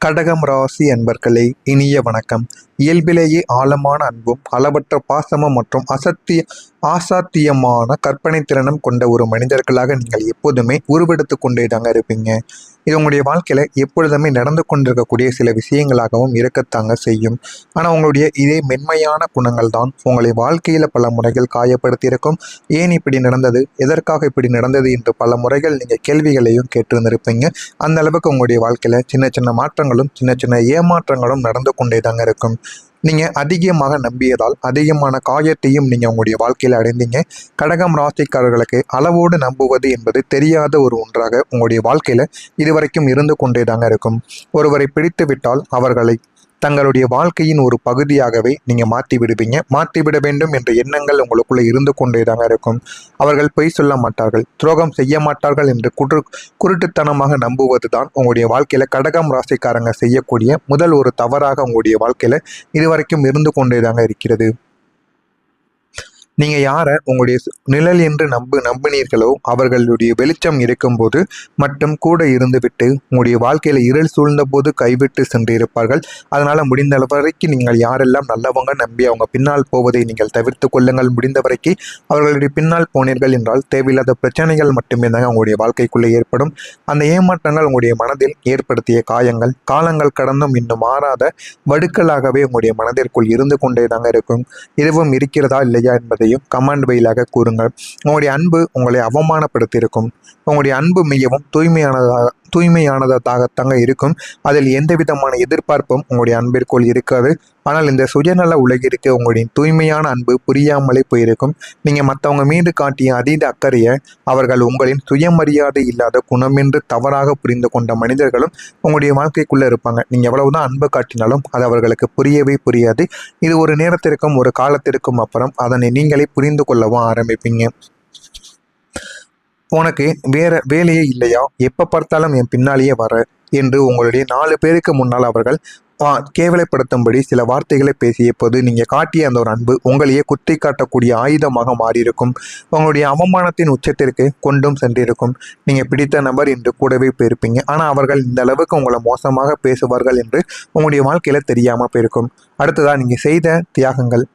கடகம் ராசி அன்பர்களே, இனிய வணக்கம். இயல்பிலேயே ஆழமான அன்பும் அளவற்ற பாசமும் மற்றும் அசாத்தியமான கற்பனை திறனும் கொண்ட ஒரு மனிதர்களாக நீங்கள் எப்போதுமே உருவெடுத்து கொண்டே தாங்க இருப்பீங்க. இது உங்களுடைய வாழ்க்கையில எப்பொழுதுமே நடந்து கொண்டிருக்கக்கூடிய சில விஷயங்களாகவும் இருக்கத்தாங்க செய்யும். ஆனால் உங்களுடைய இதே மென்மையான குணங்கள் தான் உங்களை வாழ்க்கையில பல முறைகள் காயப்படுத்தியிருக்கும். ஏன் இப்படி நடந்தது, எதற்காக இப்படி நடந்தது என்று பல முறைகள் நீங்கள் கேள்விகளையும் கேட்டிருந்திருப்பீங்க. அந்த அளவுக்கு உங்களுடைய வாழ்க்கையில சின்ன சின்ன மாற்றங்களும் சின்ன சின்ன ஏமாற்றங்களும் நடந்து கொண்டே தாங்க இருக்கும். நீங்கள் அதிகமாக நம்பியதால் அதிகமான காயத்தையும் நீங்கள் உங்களுடைய வாழ்க்கையில் அடைந்தீங்க. கடகம் ராசிக்காரர்களுக்கு அளவோடு நம்புவது என்பது தெரியாத ஒரு ஒன்றாக உங்களுடைய வாழ்க்கையில் இதுவரைக்கும் இருந்து கொண்டே தாங்க இருக்கும். ஒருவரை பிடித்து விட்டால் அவர்களை தங்களுடைய வாழ்க்கையின் ஒரு பகுதியாகவே நீங்கள் மாற்றி விடுவீங்க. மாற்றிவிட வேண்டும் என்ற எண்ணங்கள் உங்களுக்குள்ளே இருந்து கொண்டே தாங்க இருக்கும். அவர்கள் பொய் சொல்ல மாட்டார்கள், துரோகம் செய்ய மாட்டார்கள் என்று குருட்டுத்தனமாக நம்புவது தான் உங்களுடைய வாழ்க்கையில் கடகம் ராசிக்காரங்க செய்யக்கூடிய முதல் ஒரு தவறாக உங்களுடைய வாழ்க்கையில் இதுவரைக்கும் இருந்து கொண்டே தாங்க இருக்கிறது. நீங்கள் யாரை உங்களுடைய நிழல் என்று நம்பினீர்களோ அவர்களுடைய வெளிச்சம் இருக்கும்போது மட்டும் கூட இருந்துவிட்டு உங்களுடைய வாழ்க்கையில் இருள் சூழ்ந்த போது கைவிட்டு சென்றிருப்பார்கள். அதனால் முடிந்த வரைக்கும் நீங்கள் யாரெல்லாம் நல்லவங்க நம்பி அவங்க பின்னால் போவதை நீங்கள் தவிர்த்து கொள்ளுங்கள். முடிந்த வரைக்கும் அவர்களுடைய பின்னால் போனீர்கள் என்றால் தேவையில்லாத பிரச்சனைகள் மட்டுமே தாங்க உங்களுடைய வாழ்க்கைக்குள்ளே ஏற்படும். அந்த ஏமாற்றங்கள் உங்களுடைய மனதில் ஏற்படுத்திய காயங்கள் காலங்கள் கடந்தும் இன்னும் மாறாத வடுக்களாகவே உங்களுடைய மனதிற்குள் இருந்து கொண்டே தாங்க இருக்கும். இதுவும் இருக்கிறதா இல்லையா என்பதை கமெண்ட் வழியாக கூறுங்கள். உங்களுடைய அன்பு உங்களை அவமானப்படுத்தியிருக்கும். உங்களுடைய அன்பு மிகவும் தூய்மையானதாகத்தாங்க இருக்கும். அதில் எந்த விதமான எதிர்பார்ப்பும் உங்களுடைய அன்பிற்குள் இருக்காது. ஆனால் இந்த சுயநல உலகிற்கு உங்களுடைய தூய்மையான அன்பு புரியாமலே போயிருக்கும். நீங்கள் மற்றவங்க மீது காட்டிய அதீத அக்கறையை அவர்கள் உங்களின் சுயமரியாதை இல்லாத குணம் என்று தவறாக புரிந்து கொண்ட மனிதர்களும் உங்களுடைய வாழ்க்கைக்குள்ளே இருப்பாங்க. நீங்கள் எவ்வளவுதான் அன்பு காட்டினாலும் அது அவர்களுக்கு புரியவே புரியாது. இது ஒரு நேரத்திற்கும் ஒரு காலத்திற்கும் அப்புறம் அதனை நீங்களே புரிந்து கொள்ளவும் ஆரம்பிப்பீங்க. உனக்கு வேற வேலையே இல்லையா, எப்போ பார்த்தாலும் என் பின்னாலேயே வர என்று உங்களுடைய 4 பேருக்கு முன்னால் அவர்கள் கேவலைப்படுத்தும்படி சில வார்த்தைகளை பேசிய போது நீங்கள் காட்டிய அந்த ஒரு அன்பு உங்களையே குத்தி காட்டக்கூடிய ஆயுதமாக மாறியிருக்கும். உங்களுடைய அவமானத்தின் உச்சத்திற்கு கொண்டும் சென்றிருக்கும். நீங்கள் பிடித்த நபர் என்று கூடவே போயிருப்பீங்க. ஆனால் அவர்கள் இந்த அளவுக்கு உங்களை மோசமாக பேசுவார்கள் என்று உங்களுடைய வாழ்க்கையில் தெரியாமல் போயிருக்கும். அடுத்ததாக நீங்கள் செய்த தியாகங்கள்.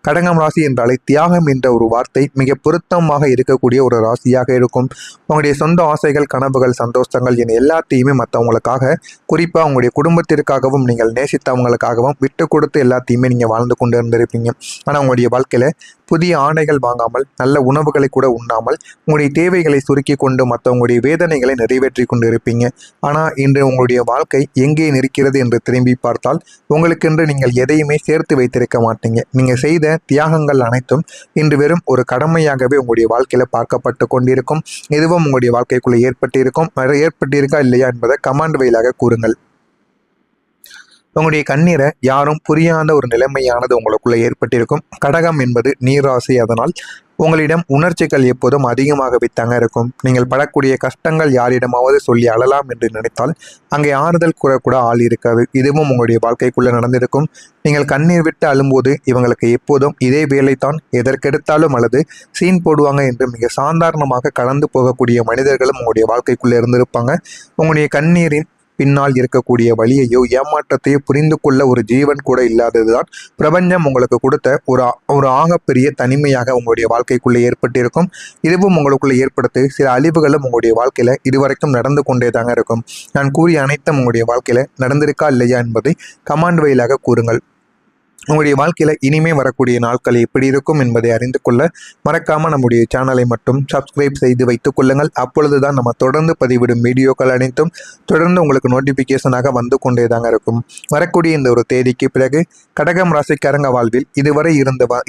கடகம் ராசி என்றாலே தியாகம் என்ற ஒரு வார்த்தை மிக பொருத்தமாக இருக்கக்கூடிய ஒரு ராசியாக இருக்கும். உங்களுடைய சொந்த ஆசைகள், கனவுகள், சந்தோஷங்கள் என எல்லாத்தையுமே மற்றவங்களுக்காக, குறிப்பாக உங்களுடைய குடும்பத்திற்காகவும் நீங்கள் நேசித்தவங்களுக்காகவும் விட்டு கொடுத்து எல்லாத்தையுமே நீங்கள் வாழ்ந்து கொண்டு இருந்திருப்பீங்க. ஆனால் உங்களுடைய வாழ்க்கையில் புதிய ஆடைகள் வாங்காமல், நல்ல உணவுகளை கூட உண்ணாமல், உங்களுடைய தேவைகளை சுருக்கி கொண்டு மற்றவங்களுடைய வேதனைகளை நிறைவேற்றி கொண்டு இருப்பீங்க. ஆனால் இன்று உங்களுடைய வாழ்க்கை எங்கே நிற்கிறது என்று திரும்பி பார்த்தால் உங்களுக்கென்று நீங்கள் எதையுமே சேர்த்து வைத்திருக்க மாட்டீங்க. நீங்கள் செய்த தியாகங்கள் அனைத்தும் இன்று வெறும் ஒரு கடமையாகவே உங்களுடைய வாழ்க்கையில பார்க்கப்பட்டு கொண்டிருக்கும். எதுவும் உங்களுடைய வாழ்க்கைக்குள்ள ஏற்பட்டிருக்கா இல்லையா என்பதை கமெண்ட் வழியாக கூறுங்கள். உங்களுடைய கண்ணீரை யாரும் புரியாத ஒரு நிலைமையானது உங்களுக்குள்ள ஏற்பட்டிருக்கும். கடகம் என்பது நீராசி, அதனால் உங்களிடம் உணர்ச்சிகள் எப்போதும் அதிகமாகவே தாங்க இருக்கும். நீங்கள் படக்கூடிய கஷ்டங்கள் யாரிடமாவது சொல்லி அழலாம் என்று நினைத்தால் அங்கே ஆறுதல் கூறக்கூட ஆள் இருக்காது. இதுவும் உங்களுடைய வாழ்க்கைக்குள்ளே நடந்திருக்கும். நீங்கள் கண்ணீர் விட்டு அழும்போது இவங்களுக்கு எப்போதும் இதே வேலைத்தான், எதற்கெடுத்தாலும் அல்லது சீன் போடுவாங்க என்று மிக சாதாரணமாக கடந்து போகக்கூடிய மனிதர்களும் உங்களுடைய வாழ்க்கைக்குள்ளே இருந்திருப்பாங்க. உங்களுடைய கண்ணீரின் பின்னால் இருக்கக்கூடிய வழியையோ ஏமாற்றத்தையோ புரிந்து கொள்ள ஒரு ஜீவன் கூட இல்லாததுதான் பிரபஞ்சம் உங்களுக்கு கொடுத்த ஒரு ஆகப்பெரிய தனிமையாக உங்களுடைய வாழ்க்கைக்குள்ளே ஏற்பட்டிருக்கும். இதுவும் உங்களுக்குள்ளே ஏற்படுத்தி சில அழிவுகளும் உங்களுடைய வாழ்க்கையில இதுவரைக்கும் நடந்து கொண்டே தாங்க இருக்கும். நான் கூறிய அனைத்தும் உங்களுடைய வாழ்க்கையில நடந்திருக்கா இல்லையா என்பதை கமெண்ட் வழியாக கூறுங்கள். உங்களுடைய வாழ்க்கையில் இனிமே வரக்கூடிய நாட்கள் எப்படி இருக்கும் என்பதை அறிந்து கொள்ள மறக்காமல் நம்முடைய சேனலை மட்டும் சப்ஸ்கிரைப் செய்து வைத்துக் கொள்ளுங்கள். அப்பொழுது தான் நம்ம தொடர்ந்து பதிவிடும் வீடியோக்கள் அனைத்தும் தொடர்ந்து உங்களுக்கு நோட்டிஃபிகேஷனாக வந்து கொண்டே தாங்க இருக்கும். வரக்கூடிய இந்த ஒரு தேதிக்கு பிறகு கடகம் ராசிக்காரங்க வாழ்வில் இதுவரை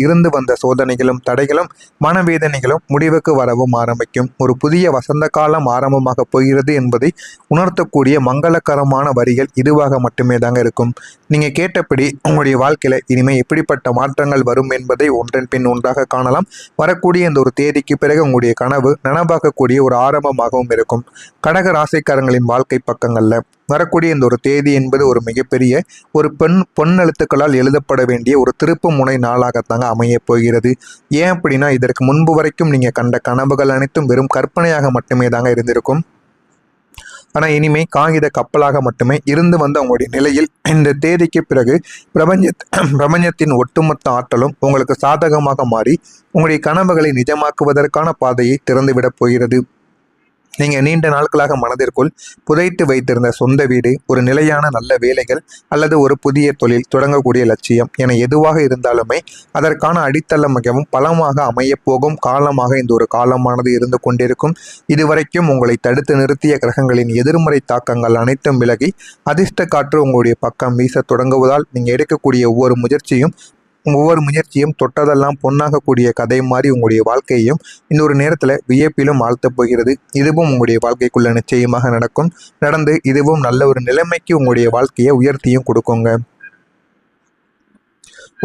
இருந்து வந்த சோதனைகளும் தடைகளும் மனவேதனைகளும் முடிவுக்கு வரவும் ஆரம்பிக்கும். ஒரு புதிய வசந்த காலம் ஆரம்பமாக போகிறது என்பதை உணர்த்தக்கூடிய மங்களகரமான வரிகள் இதுவாக மட்டுமே தாங்க இருக்கும். நீங்கள் கேட்டபடி உங்களுடைய வாழ்க்கையில் இனிமேல் எப்படிப்பட்ட மாற்றங்கள் வரும் என்பதை ஒன்றன் பின் ஒன்றாக காணலாம். வரக்கூடிய இந்த ஒரு தேதிக்கு பிறகு உங்களுடைய கனவு நனவாக்கக்கூடிய ஒரு ஆரம்பமாகவும் இருக்கும். கடக ராசிக்காரங்களின் வாழ்க்கை பக்கங்களில் வரக்கூடிய இந்த ஒரு தேதி என்பது ஒரு மிகப்பெரிய ஒரு பொன்னெழுத்துக்களால் எழுதப்பட வேண்டிய ஒரு திருப்பு முனை நாளாகத்தாங்க அமைய போகிறது. ஏன் அப்படின்னா இதற்கு முன்பு வரைக்கும் நீங்கள் கண்ட கனவுகள் அனைத்தும் வெறும் கற்பனையாக மட்டுமே தாங்க இருந்திருக்கும். ஆனால் இனிமே காகித கப்பலாக மட்டுமே இருந்து வந்த உங்களுடைய நிலையில் இந்த தேதிக்கு பிறகு பிரபஞ்சத்தின் ஒட்டுமொத்த ஆற்றலும் உங்களுக்கு சாதகமாக மாறி உங்களுடைய கனவுகளை நிஜமாக்குவதற்கான பாதையை திறந்துவிடப் போகிறது. நீங்க நீண்ட நாட்களாக மனதிற்குள் புதைத்து வைத்திருந்த சொந்த வீடு, ஒரு நிலையான நல்ல வேலைகள் அல்லது ஒரு புதிய தொழில் தொடங்கக்கூடிய லட்சியம் என எதுவாக இருந்தாலுமே அதற்கான அடித்தளம் மிகவும் பலமாக அமையப்போகும் காலமாக இந்த ஒரு காலமானது இருந்து கொண்டிருக்கும். இதுவரைக்கும் உங்களை தடுத்து நிறுத்திய கிரகங்களின் எதிர்மறை தாக்கங்கள் அனைத்தும் விலகி அதிர்ஷ்ட காற்று உங்களுடைய பக்கம் வீச தொடங்குவதால் நீங்க எடுக்கக்கூடிய ஒவ்வொரு முயற்சியும் தொட்டதெல்லாம் பொன்னாகக்கூடிய கதை மாதிரி உங்களுடைய வாழ்க்கையையும் இந்த ஒரு நேரத்தில் வியப்பிலும் ஆழ்த்தப் போகிறது. இதுவும் உங்களுடைய வாழ்க்கைக்குள்ள நிச்சயமாக நடந்து இதுவும் நல்ல ஒரு நிலைமைக்கு உங்களுடைய வாழ்க்கையை உயர்த்தியும் கொடுக்குங்க.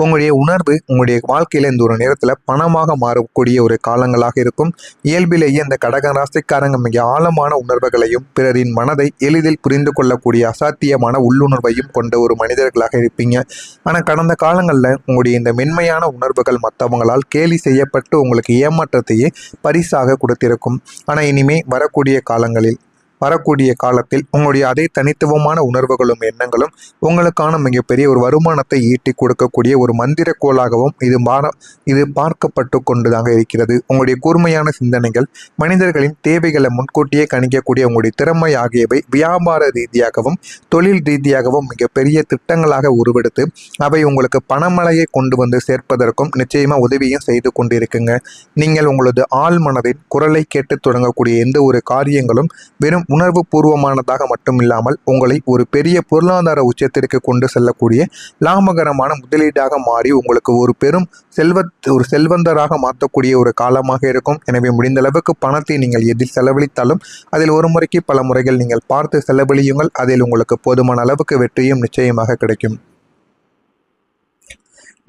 உங்களுடைய உணர்வு உங்களுடைய வாழ்க்கையில இந்த ஒரு நேரத்தில் பணமாக மாறக்கூடிய ஒரு காலங்களாக இருக்கும். இயல்பிலேயே இந்த கடக ராசிக்காரங்க மிக ஆழமான உணர்வுகளையும் பிறரின் மனதை எளிதில் புரிந்து கொள்ளக்கூடிய அசாத்தியமான உள்ளுணர்வையும் கொண்ட ஒரு மனிதர்களாக இருப்பீங்க. ஆனால் கடந்த காலங்களில் உங்களுடைய இந்த மென்மையான உணர்வுகள் மற்றவங்களால் கேலி செய்யப்பட்டு உங்களுக்கு ஏமாற்றத்தையே பரிசாக கொடுத்திருக்கும். ஆனால் இனிமே வரக்கூடிய காலத்தில் உங்களுடைய அதே தனித்துவமான உணர்வுகளும் எண்ணங்களும் உங்களுக்கான மிகப்பெரிய ஒரு வருமானத்தை ஈட்டி கொடுக்கக்கூடிய ஒரு மந்திர கோலாகவும் இது பார்க்கப்பட்டு கொண்டுதாக இருக்கிறது. உங்களுடைய கூர்மையான சிந்தனைகள், மனிதர்களின் தேவைகளை முன்கூட்டியே கணிக்கக்கூடிய உங்களுடைய திறமை ஆகியவை வியாபார ரீதியாகவும் தொழில் ரீதியாகவும் மிகப்பெரிய திட்டங்களாக உருவெடுத்து அவை உங்களுக்கு பணமழையை கொண்டு வந்து சேர்ப்பதற்கும் நிச்சயமா உதவியும் செய்து கொண்டிருக்குங்க. நீங்கள் உங்களது ஆழ் மனதின் குரலை கேட்டு தொடங்கக்கூடிய எந்த ஒரு காரியங்களும் வெறும் உணர்வு பூர்வமானதாக மட்டுமில்லாமல் உங்களை ஒரு பெரிய பொருளாதார உச்சத்திற்கு கொண்டு செல்லக்கூடிய லாபகரமான முதலீடாக மாறி உங்களுக்கு ஒரு பெரும் செல்வந்தராக மாற்றக்கூடிய ஒரு காலமாக இருக்கும். எனவே முடிந்த அளவுக்கு பணத்தை நீங்கள் எதில் செலவழித்தாலும் அதில் ஒரு முறைக்கு பல முறைகள் நீங்கள் பார்த்து செலவழியுங்கள். அதில் உங்களுக்கு போதுமான அளவுக்கு வெற்றியும் நிச்சயமாக கிடைக்கும்.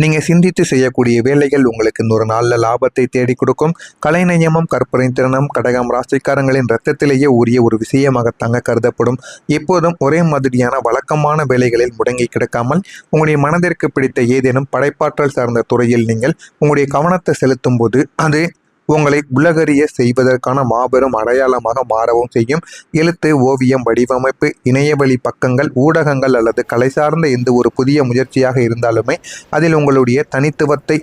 நீங்கள் சிந்தித்து செய்யக்கூடிய வேலைகள் உங்களுக்கு இந்த ஒரு நாளில் லாபத்தை தேடி கொடுக்கும். கலைநயமும் கற்பனை திறனும் கடகம் ராசிக்காரங்களின் இரத்தத்திலேயே உரிய ஒரு விஷயமாகத்தாங்க கருதப்படும். எப்போதும் ஒரே மாதிரியான வழக்கமான வேலைகளில் முடங்கி கிடக்காமல் உங்களுடைய மனதிற்கு பிடித்த ஏதேனும் படைப்பாற்றல் சார்ந்த துறையில் நீங்கள் உங்களுடைய கவனத்தை செலுத்தும் போது அது உங்களை உலகறிய செய்வதற்கான மாபெரும் அடையாளமாக மாறவும் செய்யும். எழுத்து, ஓவியம், வடிவமைப்பு, இணையவழி பக்கங்கள், ஊடகங்கள் அல்லது கலை சார்ந்த எந்த ஒரு புதிய முயற்சியாக இருந்தாலுமே அதில் உங்களுடைய தனித்துவத்தை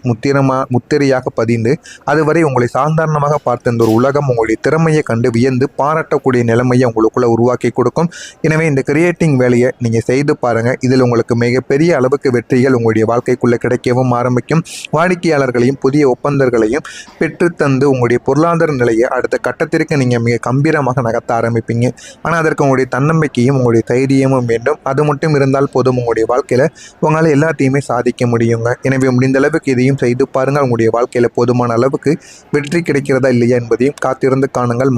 முத்திரையாக பதிந்து அதுவரை உங்களை சாதாரணமாக பார்த்த இந்த ஒரு உலகம் உங்களுடைய திறமையை கண்டு வியந்து பாராட்டக்கூடிய நிலைமையை உங்களுக்குள்ள உருவாக்கி கொடுக்கும். எனவே இந்த கிரியேட்டிங் வேலையை நீங்கள் செய்து பாருங்கள். இதில் உங்களுக்கு மிகப்பெரிய அளவுக்கு வெற்றிகள் உங்களுடைய வாழ்க்கைக்குள்ளே கிடைக்கவும் ஆரம்பிக்கும். வாடிக்கையாளர்களையும் புதிய ஒப்பந்தங்களையும் பெற்று உங்களுடைய பொருளாதார நிலையை அடுத்த கட்டத்திற்கு நீங்கள் மிக கம்பீரமாக நகர்த்த ஆரம்பிப்பீங்க. ஆனால் அதற்கு உங்களுடைய தன்னம்பிக்கையும் உங்களுடைய தைரியமும் வேண்டும். அது மட்டும் இருந்தால் போதும் உங்களுடைய வாழ்க்கையில் உங்களால் எல்லாத்தையுமே சாதிக்க முடியுங்க. எனவே முடிந்த அளவுக்கு இதையும் செய்து பாருங்கள். உங்களுடைய வாழ்க்கையில் போதுமான அளவுக்கு வெற்றி கிடைக்கிறதா இல்லையா என்பதையும் காத்திருந்து காணுங்கள்.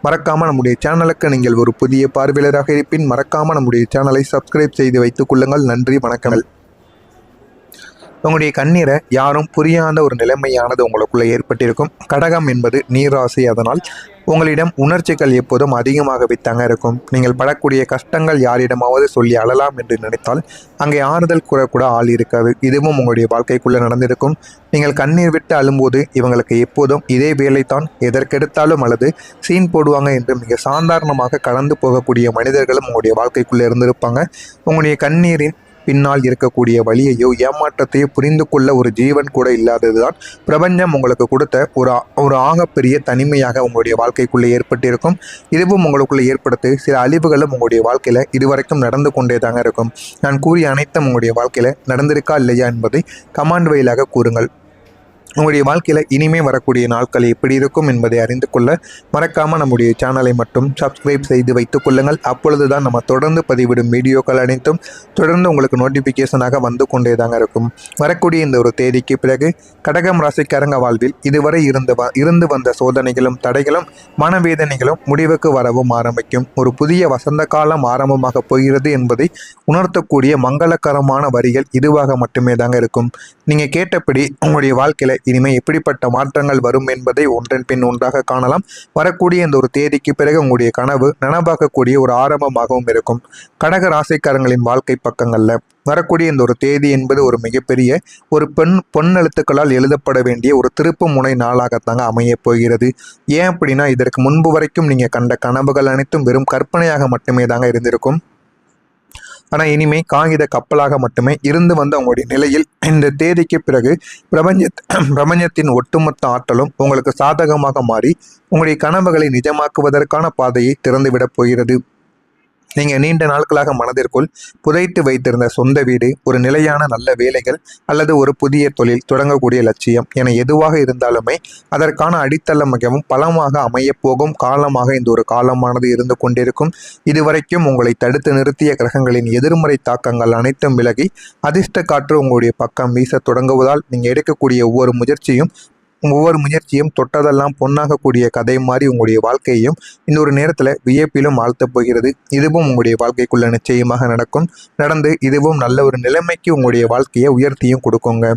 மறக்காமல் நம்முடைய சேனலுக்கு நீங்கள் ஒரு புதிய பார்வையாளராக இருப்பின் மறக்காமல் நம்முடைய சேனலை சப்ஸ்கிரைப் செய்து வைத்துக் கொள்ளுங்கள். நன்றி, வணக்கங்கள். உங்களுடைய கண்ணீரை யாரும் புரியாத ஒரு நிலைமையானது உங்களுக்குள்ள ஏற்பட்டிருக்கும். கடகம் என்பது நீராசி, அதனால் உங்களிடம் உணர்ச்சிகள் எப்போதும் அதிகமாகவே தங்க இருக்கும். நீங்கள் படக்கூடிய கஷ்டங்கள் யாரிடமாவது சொல்லி அழலாம் என்று நினைத்தால் அங்கே ஆறுதல் கூறக்கூட ஆள் இருக்காது. இதுவும் உங்களுடைய வாழ்க்கைக்குள்ளே நடந்திருக்கும். நீங்கள் கண்ணீர் விட்டு அழும்போது இவங்களுக்கு எப்போதும் இதே வேலைத்தான், எதற்கெடுத்தாலும் அல்லது சீன் போடுவாங்க என்று மிக சாதாரணமாக கடந்து போகக்கூடிய மனிதர்களும் உங்களுடைய வாழ்க்கைக்குள்ளே இருந்திருப்பாங்க. உங்களுடைய கண்ணீரின் பின்னால் இருக்கக்கூடிய வழியையோ ஏமாற்றத்தையோ புரிந்து கொள்ள ஒரு ஜீவன் கூட இல்லாததுதான் பிரபஞ்சம் உங்களுக்கு கொடுத்த ஒரு ஆகப்பெரிய தனிமையாக உங்களுடைய வாழ்க்கைக்குள்ளே ஏற்பட்டிருக்கும். இதுவும் உங்களுக்குள்ளே ஏற்படுத்தி சில அழிவுகளும் உங்களுடைய வாழ்க்கையில் இதுவரைக்கும் நடந்து கொண்டே தாங்க இருக்கும். நான் கூறிய அனைத்தும் உங்களுடைய வாழ்க்கையில் நடந்திருக்கா இல்லையா என்பதை கமெண்ட் வழியாக கூறுங்கள். உங்களுடைய வாழ்க்கையில் இனிமே வரக்கூடிய நாட்கள் எப்படி இருக்கும் என்பதை அறிந்து கொள்ள மறக்காமல் நம்முடைய சேனலை மட்டும் சப்ஸ்கிரைப் செய்து வைத்துக் கொள்ளுங்கள். அப்பொழுது தான் நம்ம தொடர்ந்து பதிவிடும் வீடியோக்கள் அனைத்தும் தொடர்ந்து உங்களுக்கு நோட்டிஃபிகேஷனாக வந்து கொண்டே தாங்க இருக்கும். வரக்கூடிய இந்த ஒரு தேதிக்கு பிறகு கடகம் ராசிக்காரங்க வாழ்வில் இதுவரை இருந்து வந்த சோதனைகளும் தடைகளும் மனவேதனைகளும் முடிவுக்கு வரவும் ஆரம்பிக்கும். ஒரு புதிய வசந்த காலம் ஆரம்பமாக போகிறது என்பதை உணர்த்தக்கூடிய மங்களகரமான வரிகள் இதுவாக மட்டுமே தாங்க இருக்கும். நீங்கள் கேட்டபடி உங்களுடைய வாழ்க்கையில் இனிமேல் எப்படிப்பட்ட மாற்றங்கள் வரும் என்பதை ஒன்றன் பின் ஒன்றாக காணலாம். வரக்கூடிய இந்த ஒரு தேதிக்கு பிறகு உங்களுடைய கனவு நனவாக்கக்கூடிய ஒரு ஆரம்பமாகவும் இருக்கும். கடக ராசிக்காரங்களின் வாழ்க்கை பக்கங்களில் வரக்கூடிய இந்த ஒரு தேதி என்பது ஒரு மிகப்பெரிய ஒரு பொன் எழுத்துக்களால் எழுதப்பட வேண்டிய ஒரு திருப்பு முனை நாளாகத்தாங்க அமையப் போகிறது. ஏன் அப்படின்னா, இதற்கு முன்பு வரைக்கும் நீங்கள் கண்ட கனவுகள் அனைத்தும் வெறும் கற்பனையாக மட்டுமே தாங்க இருந்திருக்கும். ஆனால் இனிமே காகித கப்பலாக மட்டுமே இருந்து வந்த உங்களுடைய நிலையில் இந்த தேதிக்கு பிறகு பிரபஞ்சத்தின் ஒட்டுமொத்த ஆற்றலும் உங்களுக்கு சாதகமாக மாறி உங்களுடைய கனவுகளை நிஜமாக்குவதற்கான பாதையை திறந்துவிடப் போகிறது. நீங்கள் நீண்ட நாட்களாக மனதிற்குள் புதைத்து வைத்திருந்த சொந்த வீடு, ஒரு நிலையான நல்ல வேலைகள் அல்லது ஒரு புதிய தொழில் தொடங்கக்கூடிய லட்சியம் என எதுவாக இருந்தாலுமே அதற்கான அடித்தளம் மிகவும் பலமாக அமையப்போகும் காலமாக இந்த ஒரு காலமானது இருந்து கொண்டிருக்கும். இதுவரைக்கும் உங்களை தடுத்து நிறுத்திய கிரகங்களின் எதிர்மறை தாக்கங்கள் அனைத்தும் விலகி அதிர்ஷ்ட காற்று உங்களுடைய பக்கம் வீச தொடங்குவதால் நீங்கள் எடுக்கக்கூடிய ஒவ்வொரு முயற்சியும் தொட்டதெல்லாம் பொன்னாகக்கூடிய கதை மாதிரி உங்களுடைய வாழ்க்கையையும் இந்த ஒரு நேரத்தில் வியப்பிலும் ஆழ்த்தப் போகிறது. இதுவும் உங்களுடைய வாழ்க்கைக்குள்ள நிச்சயமாக நடந்து இதுவும் நல்ல ஒரு நிலைமைக்கு உங்களுடைய வாழ்க்கையை உயர்த்தியும் கொடுக்குங்க.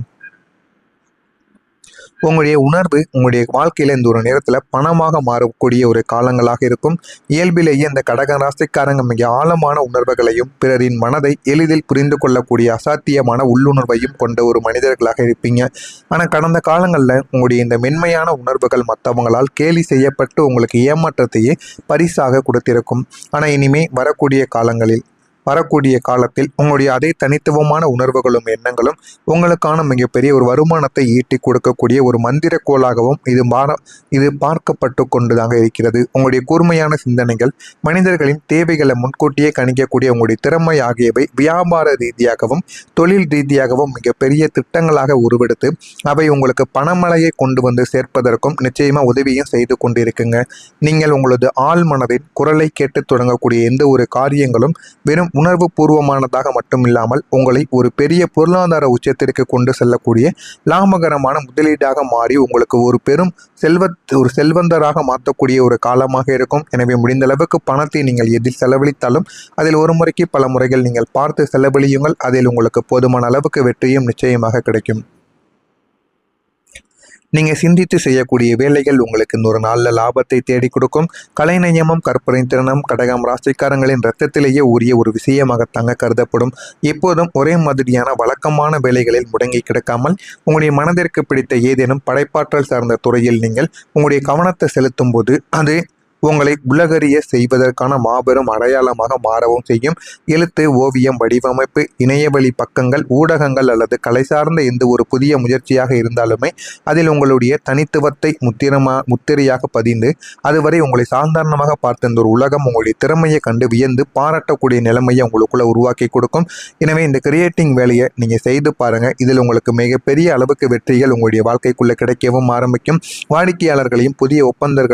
உங்களுடைய உணர்வு உங்களுடைய வாழ்க்கையில் இந்த ஒரு நேரத்தில் பணமாக மாறக்கூடிய ஒரு காலங்களாக இருக்கும். இயல்பிலேயே இந்த கடக ராசிக்காரங்க மிக ஆழமான உணர்வுகளையும் பிறரின் மனதை எளிதில் புரிந்து கொள்ளக்கூடிய அசாத்தியமான உள்ளுணர்வையும் கொண்ட ஒரு மனிதர்களாக இருப்பீங்க. ஆனால் கடந்த காலங்களில் உங்களுடைய இந்த மென்மையான உணர்வுகள் மற்றவங்களால் கேலி செய்யப்பட்டு உங்களுக்கு ஏமாற்றத்தையே பரிசாக கொடுத்திருக்கும். ஆனால் இனிமே வரக்கூடிய காலத்தில் உங்களுடைய அதே தனித்துவமான உணர்வுகளும் எண்ணங்களும் உங்களுக்கான மிகப்பெரிய ஒரு வருமானத்தை ஈட்டி கொடுக்கக்கூடிய ஒரு மந்திர கோலாகவும் இது பார்க்கப்பட்டு கொண்டுதாங்க இருக்கிறது. உங்களுடைய கூர்மையான சிந்தனைகள், மனிதர்களின் தேவைகளை முன்கூட்டியே கணிக்கக்கூடிய உங்களுடைய திறமை ஆகியவை வியாபார ரீதியாகவும் தொழில் ரீதியாகவும் மிகப்பெரிய திட்டங்களாக உருவெடுத்து அவை உங்களுக்கு பணமழையை கொண்டு வந்து சேர்ப்பதற்கும் நிச்சயமாக உதவியும் செய்து கொண்டிருக்குங்க. நீங்கள் உங்களது ஆழ் மனதின் குரலை கேட்டு தொடங்கக்கூடிய எந்த ஒரு காரியங்களும் வெறும் உணர்வு பூர்வமானதாக மட்டுமில்லாமல் உங்களை ஒரு பெரிய பொருளாதார உச்சத்திற்கு கொண்டு செல்லக்கூடிய லாபகரமான முதலீடாக மாறி உங்களுக்கு ஒரு பெரும் செல்வந்தராக மாற்றக்கூடிய ஒரு காலமாக இருக்கும். எனவே முடிந்த அளவுக்கு பணத்தை நீங்கள் எதில் செலவழித்தாலும் அதில் ஒரு முறைக்கு பல முறைகள் நீங்கள் பார்த்து செலவழியுங்கள். அதில் உங்களுக்கு போதுமான அளவுக்கு வெற்றியும் நிச்சயமாக கிடைக்கும். நீங்கள் சிந்தித்து செய்யக்கூடிய வேலைகள் உங்களுக்கு இந்த ஒரு நாளில் லாபத்தை தேடி கொடுக்கும். கலைநயமும் கற்பனை திறனும் கடகம் ராசிக்காரங்களின் இரத்தத்திலேயே உரிய ஒரு விஷயமாகத்தாங்க கருதப்படும். எப்போதும் ஒரே மாதிரியான வழக்கமான வேலைகளில் முடங்கி கிடக்காமல் உங்களுடைய மனதிற்கு பிடித்த ஏதேனும் படைப்பாற்றல் சார்ந்த துறையில் நீங்கள் உங்களுடைய கவனத்தை செலுத்தும் போது அது உங்களை உலகறிய செய்வதற்கான மாபெரும் அடையாளமாக மாறவும் செய்யும். எழுத்து, ஓவியம், வடிவமைப்பு, இணையவழி பக்கங்கள், ஊடகங்கள் அல்லது கலை சார்ந்த எந்த ஒரு புதிய முயற்சியாக இருந்தாலுமே அதில் உங்களுடைய தனித்துவத்தை முத்திரையாக பதிந்து அதுவரை உங்களை சாதாரணமாக பார்த்த இந்த ஒரு உலகம் உங்களுடைய திறமையை கண்டு வியந்து பாராட்டக்கூடிய நிலைமையை உங்களுக்குள்ள உருவாக்கி கொடுக்கும். எனவே இந்த கிரியேட்டிங் வேலையை நீங்கள் செய்து பாருங்க. இதில் உங்களுக்கு மிகப்பெரிய அளவுக்கு வெற்றிகள் உங்களுடைய வாழ்க்கைக்குள்ள கிடைக்கவும் ஆரம்பிக்கும். வாடிக்கையாளர்களையும் புதிய ஒப்பந்தங்களை